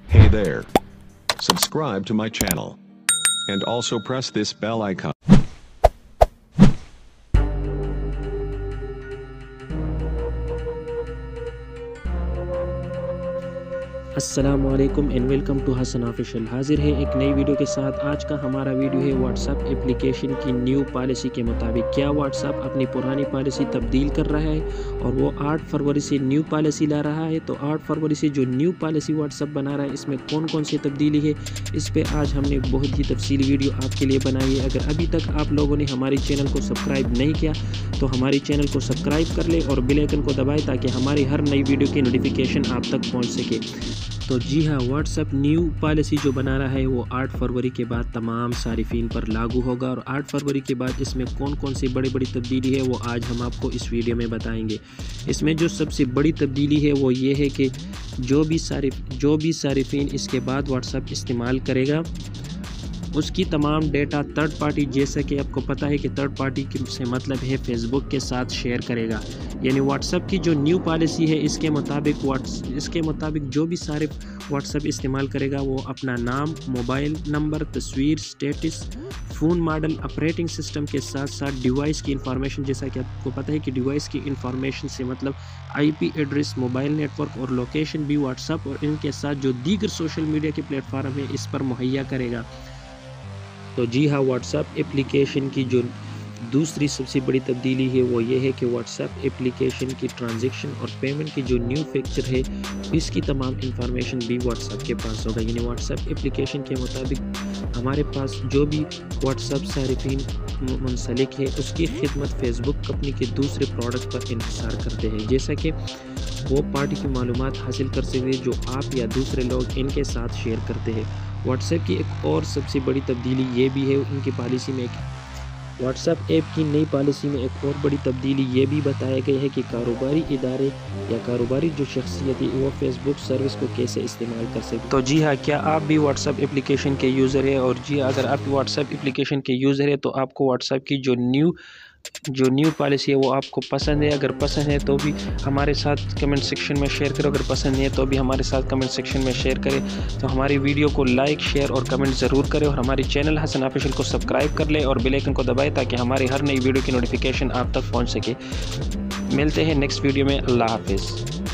Hey there. Subscribe to my channel. And also press this bell icon. السلام علیکم and welcome to Hassan official. حاضر ہے ایک نئی ویڈیو کے ساتھ. آج کا ہمارا ویڈیو ہے واٹس ایپ اپلیکیشن کی نیو پالیسی کے مطابق. کیا واٹس ایپ اپنی پرانی پالیسی تبدیل کر رہا ہے اور وہ 8 فروری سے نیو پالیسی لا رہا ہے؟ تو 8 فروری سے جو نیو پالیسی واٹس ایپ بنا رہا ہے اس میں کون کون سی تبدیلی ہے، اس پہ آج ہم نے بہت ہی تفصیلی ویڈیو آپ کے لیے بنائی ہے. اگر ابھی تک آپ لوگوں نے ہماری چینل کو سبسکرائب نہیں کیا تو ہماری چینل کو سبسکرائب کر لیں اور بیل آئیکن کو دبائیں تاکہ ہماری ہر نئی ویڈیو کی نوٹیفیکیشن آپ تک پہنچ سکے. تو جی ہاں، واٹس ایپ نیو پالیسی جو بنا رہا ہے وہ 8 فروری کے بعد تمام صارفین پر لاگو ہوگا، اور 8 فروری کے بعد اس میں کون کون سی بڑی تبدیلی ہے وہ آج ہم آپ کو اس ویڈیو میں بتائیں گے. اس میں جو سب سے بڑی تبدیلی ہے وہ یہ ہے کہ جو بھی صارفین اس کے بعد واٹس ایپ استعمال کرے گا اس کی تمام ڈیٹا تھرڈ پارٹی، جیسا کہ آپ کو پتہ ہے کہ تھرڈ پارٹی سے مطلب ہے فیس بک کے ساتھ شیئر کرے گا. یعنی واٹس ایپ کی جو نیو پالیسی ہے اس کے مطابق جو بھی صارف واٹس ایپ استعمال کرے گا وہ اپنا نام، موبائل نمبر، تصویر، status, phone model, operating system کے ساتھ ساتھ ڈیوائس کی انفارمیشن، جیسا کہ آپ کو پتہ ہے کہ ڈیوائس کی انفارمیشن سے مطلب IP address, mobile network اور لوکیشن بھی واٹس ایپ اور ان کے ساتھ جو دیگر سوشل میڈیا کے پلیٹ فارم ہیں اس پر مہیا کرے گا. تو جی ہاں، واٹس ایپ اپلیکیشن کی جو دوسری سب سے بڑی تبدیلی ہے وہ یہ ہے کہ واٹس ایپ اپلیکیشن کی ٹرانزیکشن اور پیمنٹ کی جو نیو فیچر ہے اس کی تمام انفارمیشن بھی واٹس ایپ کے پاس ہوگا. یعنی واٹس ایپ اپلیکیشن کے مطابق ہمارے پاس جو بھی واٹس ایپ صارفین منسلک ہے اس کی خدمت فیس بک کمپنی کے دوسرے پروڈکٹ پر انحصار کرتے ہیں، جیسا کہ وہ پارٹی کی معلومات حاصل کر سکتے ہیں جو آپ یا دوسرے لوگ ان کے ساتھ شیئر کرتے ہیں. واٹس ایپ کی ایک اور سب سے بڑی تبدیلی یہ بھی ہے ان کی پالیسی میں، واٹس ایپ ایپ کی نئی پالیسی میں ایک اور بڑی تبدیلی یہ بھی بتایا گیا ہے کہ کاروباری ادارے یا کاروباری جو شخصیت ہے وہ فیس بک سروس کو کیسے استعمال کر سکتے. تو جی ہاں، کیا آپ بھی واٹس ایپ اپلیکیشن کے یوزر ہیں؟ اور جی اگر آپ واٹس ایپ اپلیکیشن کے یوزر ہیں تو آپ کو واٹس ایپ کی جو نیو پالیسی ہے وہ آپ کو پسند ہے. اگر پسند ہے تو بھی ہمارے ساتھ کمنٹ سیکشن میں شیئر کرو، اگر پسند نہیں ہے تو بھی ہمارے ساتھ کمنٹ سیکشن میں شیئر کریں. تو ہماری ویڈیو کو لائک، شیئر اور کمنٹ ضرور کریں، اور ہماری چینل حسن آفیشیل کو سبسکرائب کر لیں اور بیل آئیکن کو دبائیں تاکہ ہماری ہر نئی ویڈیو کی نوٹیفیکیشن آپ تک پہنچ سکے. ملتے ہیں نیکسٹ ویڈیو میں. اللہ حافظ.